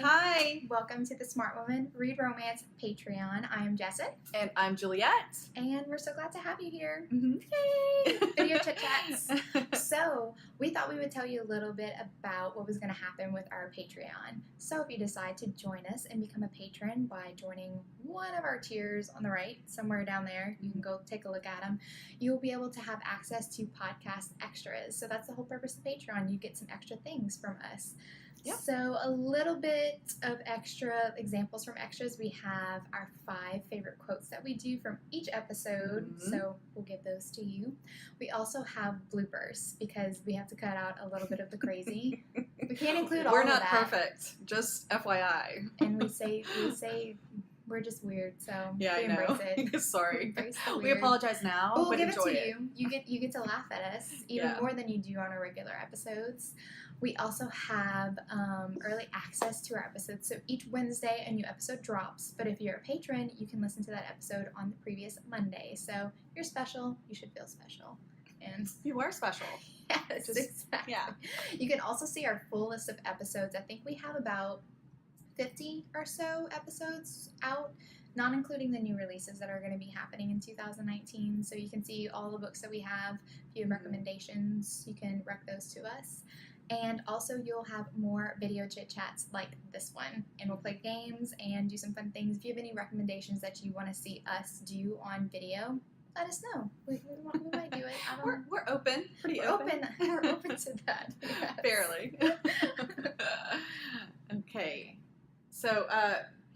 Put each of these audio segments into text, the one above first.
Hi. Welcome to the Smart Woman Read Romance Patreon. I am Jessit. And I'm Juliet. And we're so glad to have you here. Mm-hmm. Yay! Video chit chats. So, we thought we would tell you a little bit about what was going to happen with our Patreon. So, if you decide to join us and become a patron by joining one of our tiers on the right, somewhere down there, you can go take a look at them. You'll be able to have access to podcast extras. So, that's the whole purpose of Patreon. You get some extra things from us. Yep. So a little bit of extra examples from extras. We have our 5 favorite quotes that we do from each episode. Mm-hmm. So we'll give those to you. We also have bloopers because we have to cut out a little bit of the crazy. We can't include all of that. We're not perfect. Just FYI. And we say we're just weird, so yeah, we embrace it. Sorry. We apologize now, but we'll give enjoy it to you. You get to laugh at us even more than you do on our regular episodes. We also have early access to our episodes. So each Wednesday a new episode drops. But if you're a patron, you can listen to that episode on the previous Monday. So you're special. You should feel special. And you are special. Yes, exactly. Yeah. You can also see our full list of episodes. I think we have about 50 or so episodes out, not including the new releases that are going to be happening in 2019. So you can see all the books that we have. If you have recommendations, you can rec those to us. And also you'll have more video chit chats like this one. And we'll play games and do some fun things. If you have any recommendations that you want to see us do on video, let us know. We might do it. We're open. We're open to that. Yes. Barely. Okay. So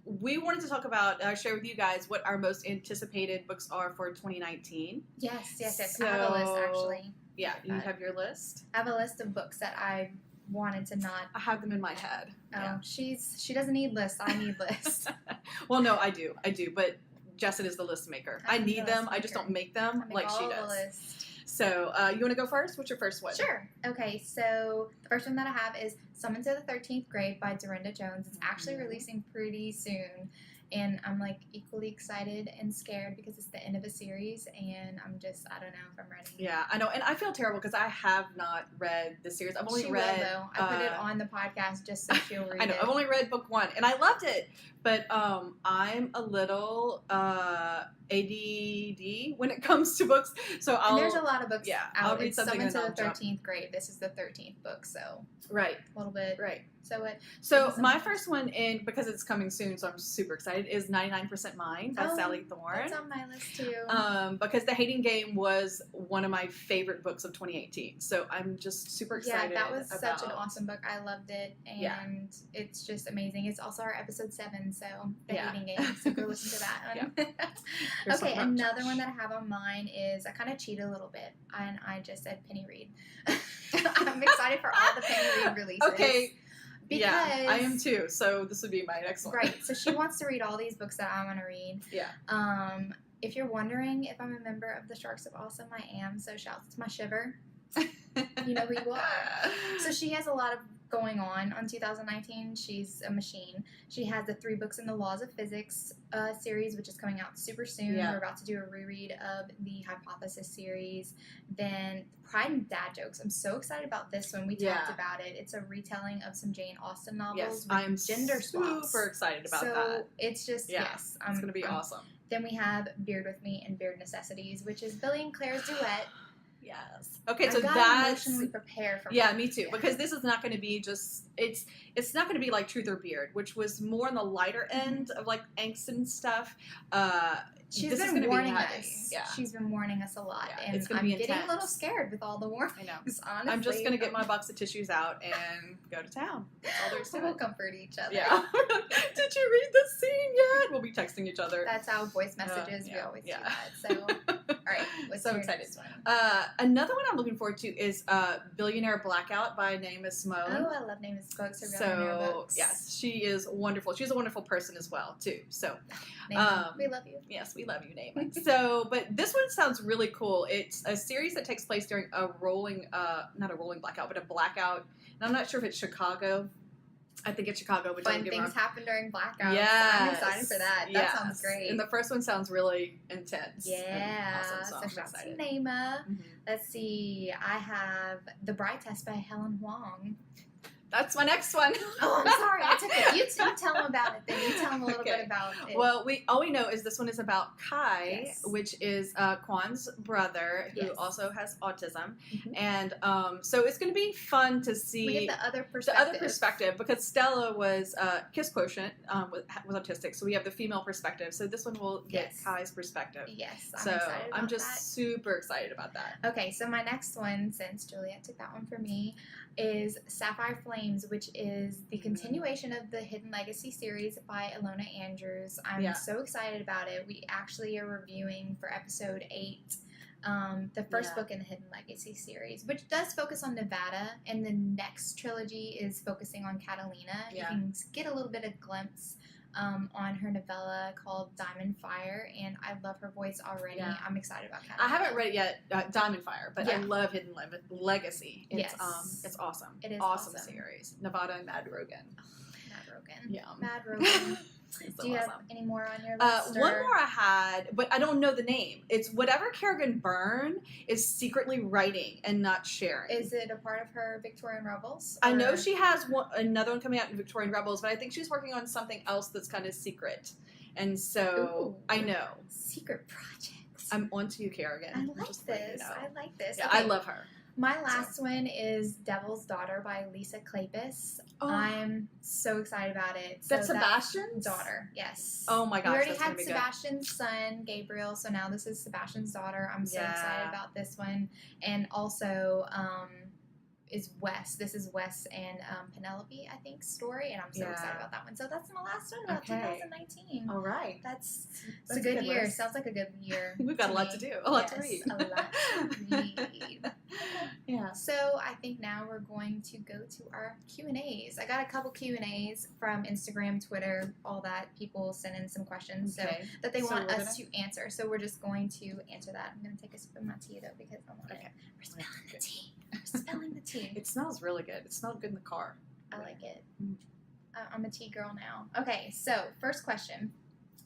we wanted to talk about, share with you guys what our most anticipated books are for 2019. Yes. So, I have a list, actually. Yeah, you have your list? I have a list of books that I wanted to not... I have them in my head. Oh, yeah. She doesn't need lists. I need lists. Well, no, I do, but Jessit is the list maker. I need them. I just don't make them like she does. The list. So, you want to go first? What's your first one? Sure. Okay, so the first one that I have is Summoned to the 13th Grade by Dorinda Jones. It's actually releasing pretty soon. And I'm like equally excited and scared because it's the end of a series, and I don't know if I'm ready. Yeah, I know, and I feel terrible because I have not read the series. I've only read. Will, though. I put it on the podcast just so she'll read it. I know. I've only read book 1, and I loved it, but I'm a little ADD when it comes to books, so there's a lot of books. Yeah, out. I'll read something. Summoned to the 13th Grade. This is the 13th book, so right, a little bit right. So my first one, because it's coming soon, so I'm super excited, is 99% Mine by Sally Thorne. That's on my list too. Because The Hating Game was one of my favorite books of 2018, so I'm just super excited. Yeah, that was such an awesome book. I loved it, and it's just amazing. It's also our episode 7, so The Hating Game. So go listen to that one. Yeah. Okay, another one that I have on mine is I kind of cheated a little bit, and I just said Penny Read. I'm excited for all the Penny Read releases. Okay. Because, yeah, I am too. So this would be my next one. Right. So she wants to read all these books that I want to read. Yeah. If you're wondering if I'm a member of the Sharks of Awesome, I am. So shouts to my shiver. You know who you are. So she has a lot of going on 2019. She's a machine. She has the 3 books in the Laws of Physics series, which is coming out super soon. Yeah. We're about to do a reread of the Hypothesis series. Then Pride and Dad Jokes. I'm so excited about this one. We talked about it. It's a retelling of some Jane Austen novels. Yes, I am gender swaps. Super excited about that. So it's just, it's going to be awesome. Then we have Beard With Me and Beard Necessities, which is Billy and Claire's duet. Yes. Okay, so that's emotionally prepared for me too. Because this is not going to be just it's not going to be like Truth or Beard, which was more on the lighter end of like angst and stuff. She's been warning us. Yeah. She's been warning us a lot, and it's gonna I'm be getting intense. a little scared with all the warnings. I know. Honestly, I'm just gonna get my box of tissues out and go to town. That's all there is to it. We'll comfort each other. Yeah. Did you read the scene yet? We'll be texting each other. That's how voice messages. We always do that. So, all right. What's so your excited. Next one? Another one I'm looking forward to is Billionaire Blackout by Naima Simone. Oh, I love Naima Simone's books. Yes, she is wonderful. She's a wonderful person as well too. So, Naima, we love you. Yes, we love you, Naima. So, but this one sounds really cool. It's a series that takes place during a rolling, not a rolling blackout, but a blackout. And I'm not sure if it's Chicago. I think it's Chicago, but fun things happen during blackouts. Yes. I'm excited for that. That sounds great. And the first one sounds really intense. Yeah. Awesome. So shout to Naima. Let's see. I have The Bride Test by Helen Huang. That's my next one. Oh, I'm sorry. I took it. You tell them about it then. You tell them a little bit about it. Well, all we know is this one is about Kai, Yes. which is Kwan's brother, who Yes. also has autism. Mhm. And so it's going to be fun to see We get the other perspective. because Stella was Kiss Quotient, was autistic, so we have the female perspective. So this one will get Yes. Kai's perspective. Yes, I'm So excited about I'm just that. super excited about that. Okay, so my next one, since Juliet took that one for me, is Sapphire Flames, which is the continuation of the Hidden Legacy series by Ilona Andrews. I'm so excited about it. We actually are reviewing for episode 8 the first book in the Hidden Legacy series, which does focus on Nevada, and the next trilogy is focusing on Catalina. You can get a little bit of glimpse on her novella called Diamond Fire, and I love her voice already. Yeah. I'm excited about Catalina. I haven't read it yet, Diamond Fire, but I love Hidden Legacy. It's it's awesome. It is awesome series. Nevada and Mad Rogan. Mad Rogan. Yeah. Mad Rogan. So Do you awesome. have any more on your list? One more I had, but I don't know the name. It's whatever Kerrigan Byrne is secretly writing and not sharing. Is it a part of her Victorian Rebels? I know she has another one coming out in Victorian Rebels, but I think she's working on something else that's kind of secret. And so I know. Secret projects. I'm onto you, Kerrigan. I like this. I like this. Yeah, Okay. I love her. My last one is Devil's Daughter by Lisa Kleypas. Oh. I'm so excited about it. That's Sebastian's daughter. Yes. Oh my gosh, we already that's gonna had be good. Sebastian's son, Gabriel, so now this is Sebastian's daughter. I'm so excited about this one. And also is Wes. This is Wes and Penelope, I think, story, and I'm so excited about that one. So that's my last one about 2019. All right. It's a good year. list. Sounds like a good year. We've got a lot to do. A lot to read. A lot to read. Yeah. So I think now we're going to go to our Q&As. I got a couple Q&As from Instagram, Twitter, all that. People sent in some questions that they want us to answer. So we're just going to answer that. I'm going to take a sip of my tea though because I want it. We're spelling the tea. We're spelling the tea. It smells really good. It smelled good in the car. I like it. I'm a tea girl now. Okay, so first question.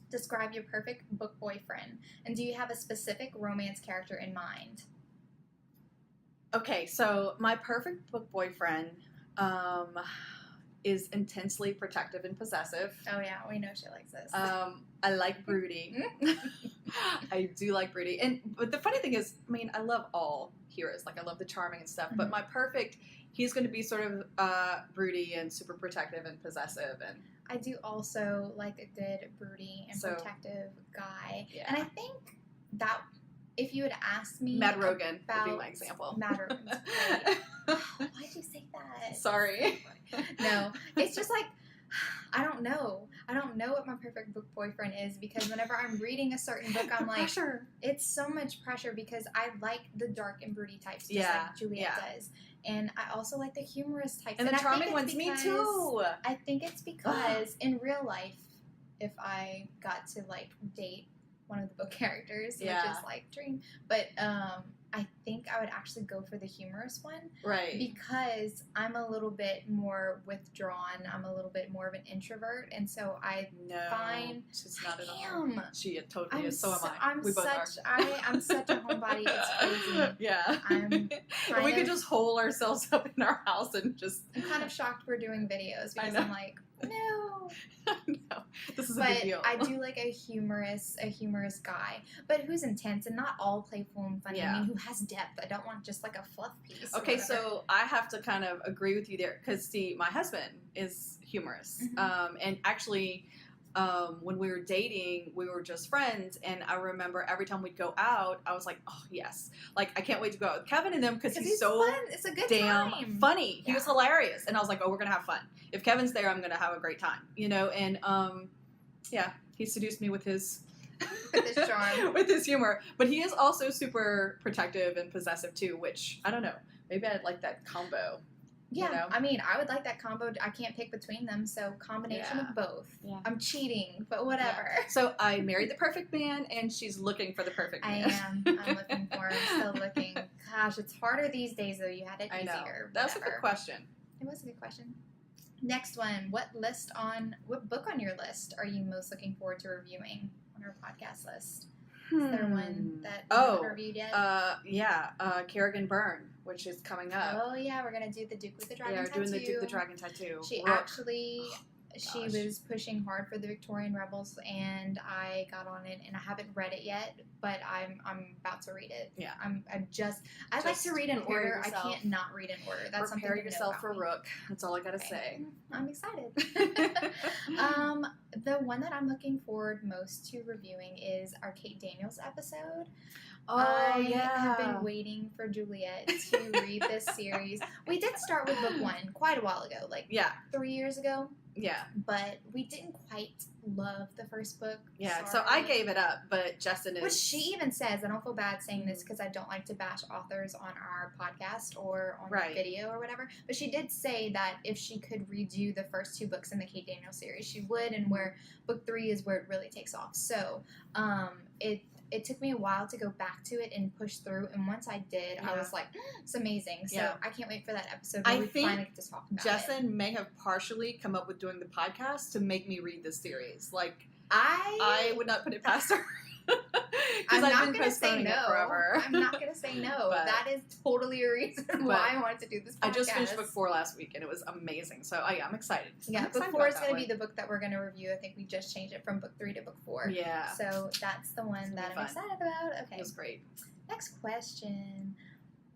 Describe your perfect book boyfriend. And do you have a specific romance character in mind? Okay, so my perfect book boyfriend is intensely protective and possessive. Oh yeah, we know she likes this. I like broody. I do like broody. But the funny thing is, I mean, I love all heroes. Like, I love the charming and stuff. But my perfect, he's going to be sort of broody and super protective and possessive. And I do also like a good broody and protective guy. Yeah. And I think that if you had asked me Mad Rogan would be my example. Mad Rogan's great. Why'd you say that? Sorry. No, it's just like, I don't know. I don't know what my perfect book boyfriend is because whenever I'm reading a certain book, I'm like, pressure. It's so much pressure because I like the dark and broody types, just like Juliet does. And I also like the humorous types. And the charming ones, me too. I think it's because in real life, if I got to like date one of the book characters, which is like Dream, but I think I would actually go for the humorous one. Right. Because I'm a little bit more withdrawn. I'm a little bit more of an introvert. And so I find... She's not at I all. am. She totally is. So am I. I'm we both are. I'm such a homebody. It's crazy. Yeah. We could just hole ourselves up in our house and just... I'm kind of shocked we're doing videos because I'm like, no. No. This is a big deal. I do like a humorous guy, but who's intense and not all playful and funny. I mean, who has depth. I don't want just like a fluff piece. Okay, so I have to kind of agree with you there because, see, my husband is humorous. And actually, when we were dating, we were just friends, and I remember every time we'd go out, I was like, oh, yes. Like, I can't wait to go out with Kevin and them because he's so fun. It's a good damn time. funny. He was hilarious. And I was like, oh, we're going to have fun. If Kevin's there, I'm going to have a great time, you know? And, he seduced me with his... with his charm. With his humor. But he is also super protective and possessive, too, which, I don't know. Maybe I'd like that combo. Yeah, you know? I mean, I would like that combo. I can't pick between them, so combination of both. Yeah. I'm cheating, but whatever. Yeah. So I married the perfect man, and she's looking for the perfect man. I am. I'm looking for him. Still looking. Gosh, it's harder these days, though. You had it easier. I know. That was a good question. It was a good question. Next one. What book on your list are you most looking forward to reviewing on our podcast list? Is there one that you haven't reviewed yet? Kerrigan Byrne. which is coming up. Oh yeah, we're gonna do the Duke with the Dragon Yeah, we're tattoo. doing the Duke the Dragon tattoo. She Rook. actually, she was pushing hard for the Victorian Rebels, and I got on it, and I haven't read it yet, but I'm about to read it. Yeah. I like to read in order. I can't not read in order. That's prepare something to yourself know for about me. Rook. That's all I gotta Okay. say. I'm excited. The one that I'm looking forward most to reviewing is our Kate Daniels episode. Oh, I yeah. have been waiting for Juliet to read this series. We did start with book 1 quite a while ago, like 3 years ago. Yeah. But we didn't quite love the first book. Yeah, Sorry. so I gave it up, but Justin is... Which she even says, I don't feel bad saying this because I don't like to bash authors on our podcast or on video or whatever, but she did say that if she could redo the first 2 books in the Kate Daniels series, she would, and where book 3 is where it really takes off. So it took me a while to go back to it and push through, and once I did, I was like, it's amazing. So I can't wait for that episode where we finally get to talk about Justin may have partially come up with doing the podcast to make me read this series. Like, I would not put it past her. I'm I've not been going to say postponing no. it forever. I'm not going to say no. But- that is totally a reason why I wanted to do this podcast. I just finished book 4 last week, and it was amazing. So, I'm excited. Yeah, I'm excited book 4 is about going to that be the book that we're going to review. I think we just changed it from book 3 to book 4. one. Yeah. So that's the one that I'm fun. excited about. Okay. It was great. Next question.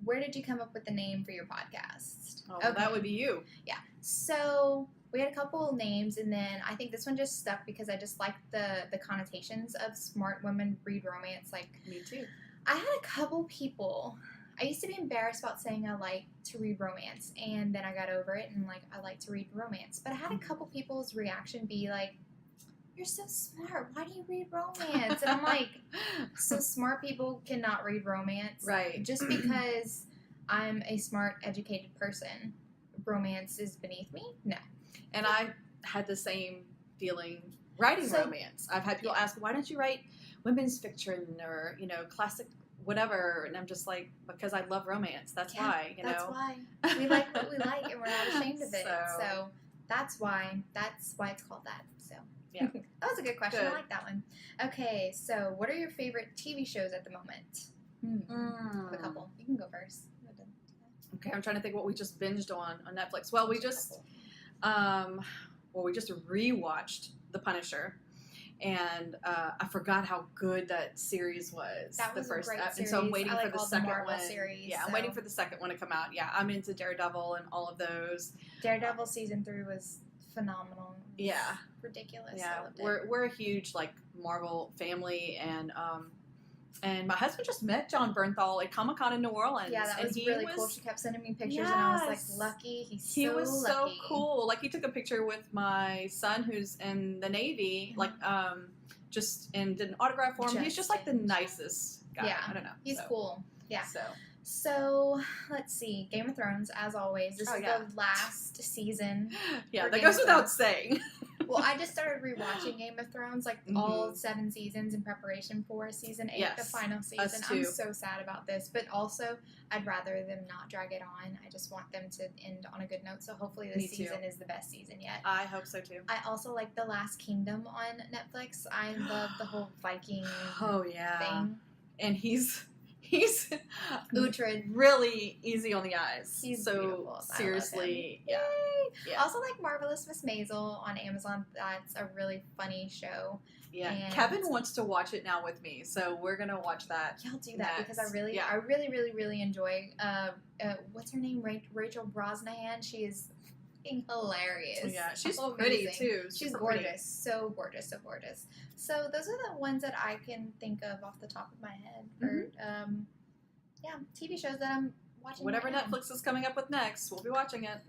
Where did you come up with the name for your podcast? Oh, well, that would be you. Yeah. So we had a couple of names, and then I think this one just stuck because I just liked the connotations of smart women read romance. Like, Me too. I had a couple people. I used to be embarrassed about saying I like to read romance, and then I got over it and like I like to read romance. But I had a couple people's reaction be like, "You're so smart. Why do you read romance?" And I'm like, so smart people cannot read romance, Right. Just because I'm a smart, educated person, romance is beneath me? No. And I had the same feeling writing romance. I've had people ask, why don't you write women's fiction or, classic whatever? And I'm just like, because I love romance. That's why, That's why. We like what we like, and we're not ashamed of it. So that's why it's called that. So yeah. That was a good question. Good. I like that one. Okay, so what are your favorite TV shows at the moment? A couple. You can go first. Okay, I'm trying to think what we just binged on Netflix. Well, we just rewatched The Punisher, and I forgot how good that series was. That was the first a great series. And so I'm waiting for the all second Marvel one. Series, I'm waiting for the second one to come out. Yeah, I'm into Daredevil and all of those. Daredevil season 3 was phenomenal. It was Yeah. ridiculous. Yeah, I loved it. we're a huge Marvel family, and my husband just met John Bernthal at Comic-Con in New Orleans. Yeah, that and was he really cool. She kept sending me pictures, and I was like, lucky. He was so cool. Like, he took a picture with my son who's in the Navy, and did an autograph for him. He's just like the nicest guy. Yeah, I don't know. He's cool. Yeah. So let's see. Game of Thrones, as always. This is the last season. Yeah, for that Game goes of without Thrones. saying. Well, I just started rewatching Game of Thrones, all 7 seasons in preparation for season 8, the final season. I'm so sad about this, but also I'd rather them not drag it on. I just want them to end on a good note. So hopefully this season is the best season yet. I hope so too. I also like The Last Kingdom on Netflix. I love the whole Viking thing. And he's Uhtred. really easy on the eyes. He's so beautiful. Seriously, Yay! Yeah. Also like Marvelous Miss Maisel on Amazon. That's a really funny show. Yeah, and Kevin wants to watch it now with me, so we're gonna watch that. Y'all do that because I really enjoy. What's her name? Rachel Brosnahan. She is hilarious. Yeah, she's Amazing. Pretty too. She's Super gorgeous. pretty. So gorgeous, so gorgeous. So those are the ones that I can think of off the top of my head for TV shows that I'm watching. Whatever right now. Netflix is coming up with next, we'll be watching it.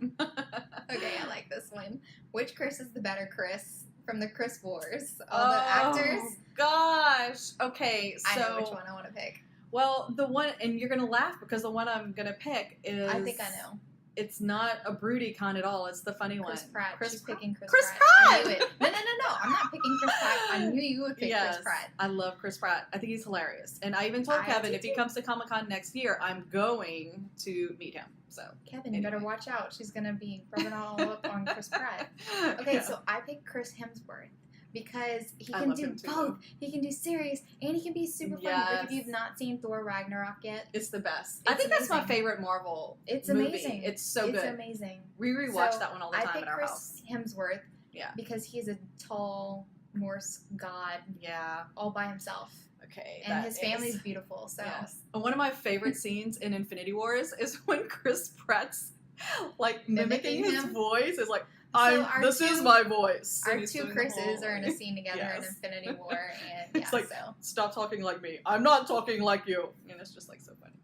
Okay, I like this one. Which Chris is the better Chris from the Chris Wars? All the actors. Gosh. Okay, so I know which one I want to pick. Well, the one, and you're gonna laugh because the one I'm gonna pick is. I think I know. It's not a broody con at all. It's the funny Chris one. Pratt. Chris She's Pratt. picking Chris Chris Pratt. Pratt! I knew it. No. I'm not picking Chris Pratt. I knew you would pick Chris Pratt. I love Chris Pratt. I think he's hilarious. And I even told Kevin if he comes to Comic-Con next year, I'm going to meet him. So Kevin, you better watch out. She's going to be rubbing all up on Chris Pratt. Okay, so I picked Chris Hemsworth because he I can love do him too. both. He can do serious and he can be super funny. Like if you've not seen Thor Ragnarok yet, It's the best. It's I think that's my amazing. favorite Marvel it's movie. amazing. It's so It's good. amazing. We rewatch So, that one all the I time picked at our Chris house. Hemsworth Yeah. because he's a tall Norse god Yeah. all by himself. Okay. And his family's beautiful, so Yes. And one of my favorite scenes in Infinity Wars is when Chris Pratt's like mimicking his him? voice. Is like, So is my voice. Our And he's two doing the Chris's whole- are in a scene together in Yes. Infinity War, and yeah, It's like, so. stop talking like me. I'm not talking like you. And it's just like so funny.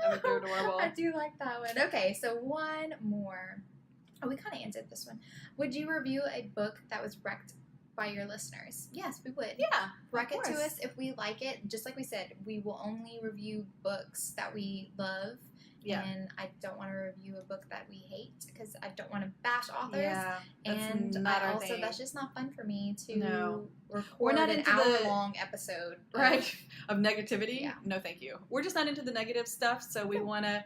I think they're adorable. I do like that one. Okay, so one more. Oh, we kind of answered this one. Would you review a book that was wrecked by your listeners? Yes, we would. Yeah. Wreck it to course. us if we like it. Just like we said, we will only review books that we love. Yeah. And I don't want to review a book that we hate because I don't want to bash authors. Yeah. And not our also, thing. that's just not fun for me to No. record We're not an into the- hour-long episode. Right. Of negativity. Yeah. No, thank you. We're just not into the negative stuff, so we want to.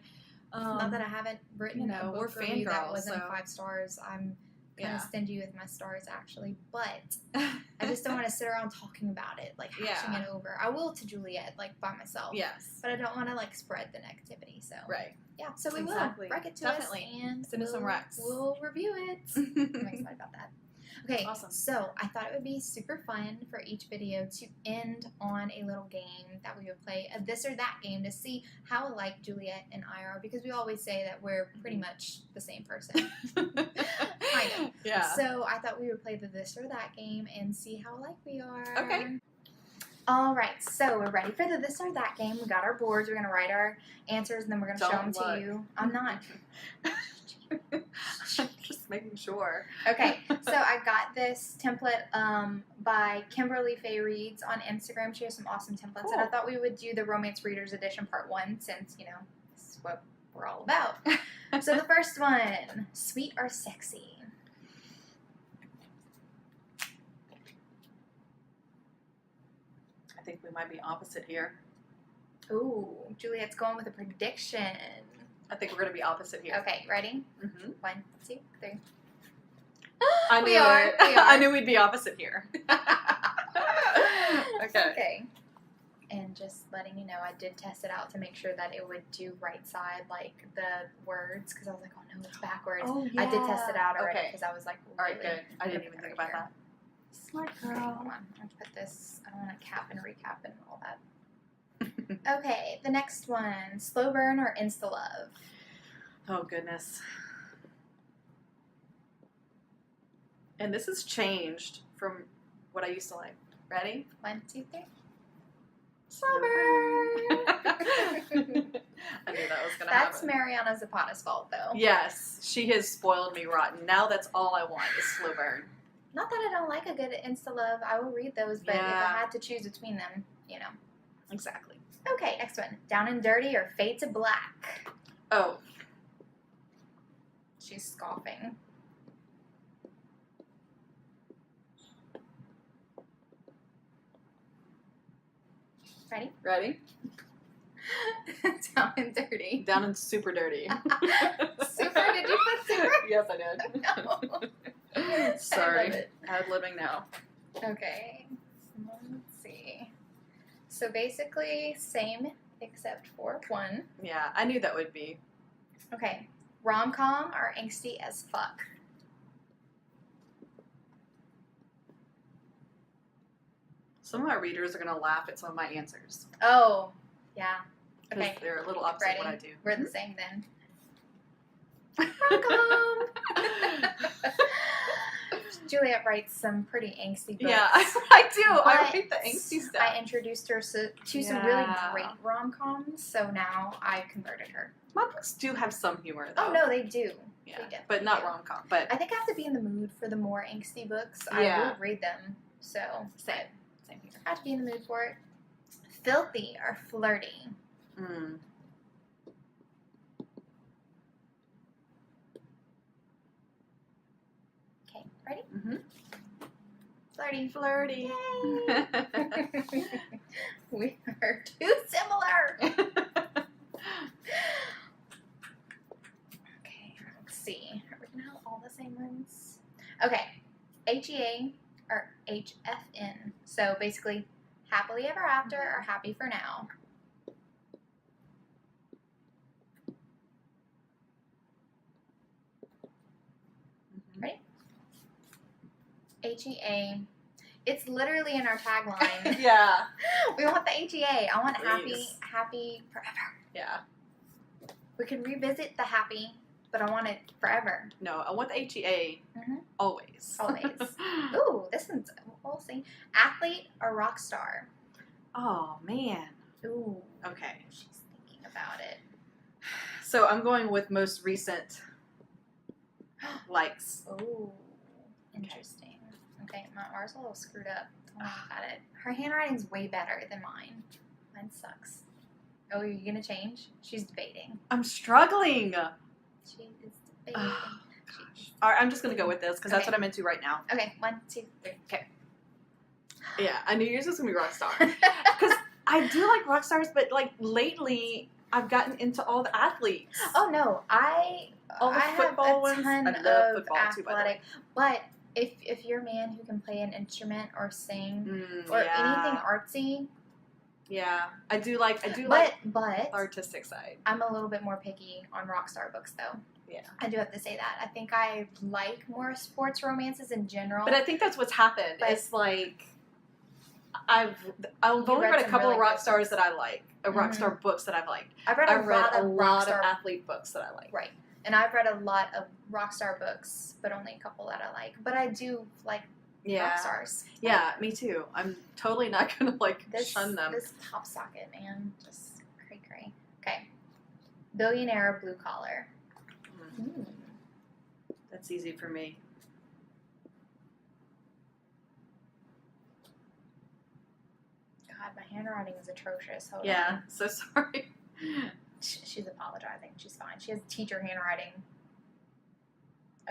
Not that I haven't written a we're book review that fangirls, wasn't so- 5 stars. I'm kind Yeah. of stingy with my stars, actually. But I just don't want to sit around talking about it, like hashing Yeah. it over. I will to Juliet, like by myself. Yes. But I don't want to like spread the negativity. So Right. yeah, so we Exactly. will wreck it to Definitely. us and Send us some wrecks. We'll review it. I'm excited about that. Okay, Awesome. so I thought it would be super fun for each video to end on a little game that we would play, a this or that game, to see how alike Juliet and I are, because we always say that we're pretty much the same person. Kind of. Yeah. So I thought we would play the this or that game and see how alike we are. Okay. All right, so we're ready for the this or that game. We got our boards. We're going to write our answers, and then we're going to show them Don't look. to you. I'm not. Just making sure. Okay, so I got this template by Kimberly Faye Reads on Instagram. She has some awesome templates, and I Cool. thought we would do the Romance Readers Edition Part 1 since, you know, this is what we're all about. So the first one, sweet or sexy? I think we might be opposite here. Ooh, Juliet's going with a prediction. I think we're going to be opposite here. Okay, ready? Mm-hmm. 1, 2, 3. I knew We are, it. we are. I knew we'd be opposite here. Okay. Okay. And just letting you know, I did test it out to make sure that it would do right side, like the words, because I was like, oh no, it's backwards. Oh, I did test it out already Okay. because I was like, All right, really good. I didn't even think about here. that. Smart Okay, girl. hold on. I'm going to put this, I don't want to cap and recap and all that. Okay, the next one, slow burn or insta love? Oh, goodness. And this has changed from what I used to like. Ready? 1, 2, 3. Slow burn. I knew that was going to happen. That's Mariana Zapata's fault, though. Yes, she has spoiled me rotten. Now that's all I want is slow burn. Not that I don't like a good insta love. I will read those, but if Yeah. I had to choose between them, you know. Exactly. Okay, next one. Down and Dirty or Fade to Black? Oh, She's scoffing. Ready? ready? Down and Dirty. Down and super dirty. Super? Did you put super? Yes, I did. No. Sorry. I love it. Ad libbing now. Okay. Let's see. So basically, same except for one. Yeah, I knew that would be. Okay. Rom-com or angsty as fuck? Some of my readers are going to laugh at some of my answers. Oh, yeah. Because Okay. they're a little opposite Ready? what I do. We're the same then. Rom-com! Juliet writes some pretty angsty books. Yeah, I do. I But hate the angsty stuff. I introduced her to some really Yeah. great rom-coms, so now I converted her. My books do have some humor, though. Oh, no, they do. Yeah, they definitely but not do. rom-com. But I think I have to be in the mood for the more angsty books. Yeah. I will read them, so same here. I have to be in the mood for it. Filthy or flirty? Mm. Okay, ready? Mm-hmm. Flirty. Flirty. Yay! We are too similar. Okay, let's see. Are we gonna have all the same ones? Okay. HEA or HFN. So basically, happily ever after or happy for now. Ready? HEA. It's literally in our tagline. Yeah. We want the HEA. I want Please. happy forever. Yeah. We can revisit the happy, but I want it forever. No, I want the HEA always. Always. Ooh, this one's, we'll see. Athlete or rock star? Oh, man. Ooh. Okay. She's thinking about it. So I'm going with most recent likes. Ooh. Interesting. Okay, ours is a little screwed up. Don't worry about it. Her handwriting's way better than mine. Mine sucks. Oh, are you gonna change? She's debating. I'm struggling. She is debating. Oh, gosh. All right, I'm just going to go with this because that's what I'm into right now. Okay, 1, 2, 3. Okay. Yeah, I knew yours was going to be Rockstar. Because I do like rock stars, but like lately I've gotten into all the athletes. Oh no, All the I football have a ones. ton I love of football too, by the way. athletic, but if you're a man who can play an instrument or sing or yeah. anything artsy, Yeah, I do like but the artistic side. I'm a little bit more picky on rock star books though. Yeah. I do have to say that. I think I like more sports romances in general. But I think that's what's happened. But- it's like I've only read read a some couple really of rock good stars that I like, rock star books that I've liked. I've read I've read a rock lot star of athlete books that I like. right, and I've read a lot of rock star books, but only a couple that I like. But I do like rock stars. Yeah, me too. I'm totally not gonna shun them. This pop socket, man, just cray. Okay, billionaire or blue collar. Mm. That's easy for me. God, my handwriting is atrocious. Hold Yeah, on. so sorry. She's apologizing. She's fine. She has teacher handwriting.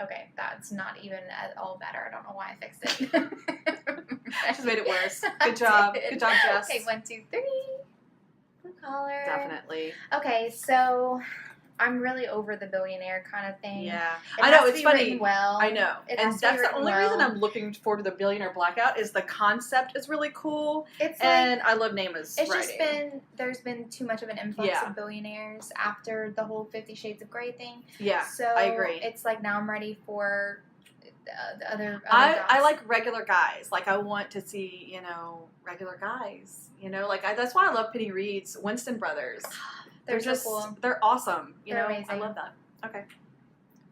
Okay, that's not even at all better. I don't know why I fixed it. Just made it worse. I Good job. did. Good job, Jess. Okay, 1, 2, 3. Blue collar. Definitely. Okay, so I'm really over the billionaire kind of thing. Yeah. It I know, has to it's be funny. written well. I know. It And has to be that's the written only well. reason I'm looking forward to the Billionaire Blackout is the concept is really cool. It's And I love Nama's it's writing. just there's been too much of an influx Yeah. of billionaires after the whole 50 Shades of Grey thing. Yeah, So I agree. it's like now I'm ready for the other jobs. I like regular guys. Like, I want to see, regular guys. That's why I love Penny Reed's Winston Brothers. They're just, so cool. they're awesome. They're I amazing. love that. Okay.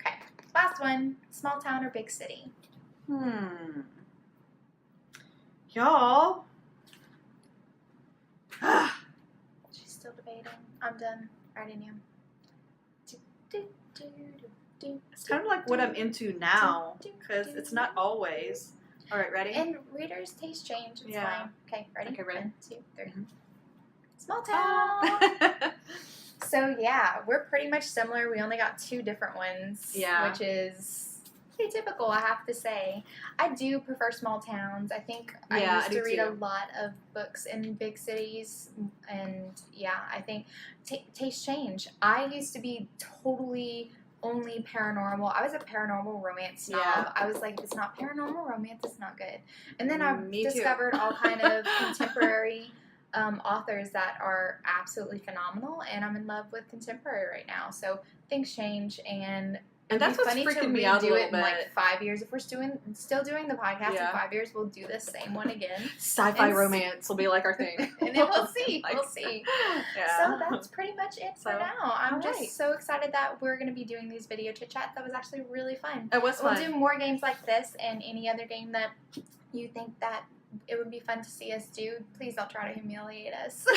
Okay, last one. Small town or big city? Y'all. She's still debating. I'm done. I already knew. It's kind of like what I'm into now, because it's not always. All right, ready? And readers' taste change. It's Yeah. fine. Okay, ready? Okay, ready. 1, 2, 3. Mhm. Small town. So yeah, we're pretty much similar. We only got 2 different ones. Yeah. Which is atypical, I have to say. I do prefer small towns. I think I Yeah, used I to do read a too. lot of books in big cities, and yeah, I think taste change. I used to be totally only paranormal. I was a paranormal romance snob. Yeah. I was like, if it's not paranormal romance, it's not good. And then I Me too. discovered all kind of contemporary authors that are absolutely phenomenal, and I'm in love with contemporary right now. So things change, and it'd that's be what's funny to freaking me out a redo little it in like bit. 5 years. If we're still doing the podcast Yeah. in 5 years, we'll do the same one again, Sci-fi And- romance will be like our thing. and then we'll see. Like- We'll see. Yeah. So that's pretty much it for So, now. I'm all right. just so excited that we're going to be doing these video chit chats. That was actually really fun. It was We'll fun. do more games like this and any other game that you think that it would be fun to see us do. Please don't try to humiliate us.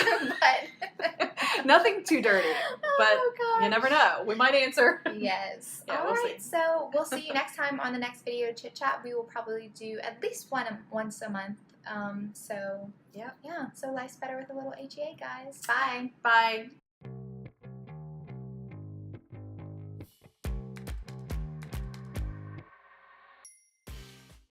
But Nothing too dirty, but oh, gosh. you never know. We might answer. Yes. Yeah, All we'll right. see. So we'll see you next time on the next video chit chat. We will probably do at least once a month. So Yep. yeah. So life's better with a little HEA, guys. Bye. Bye.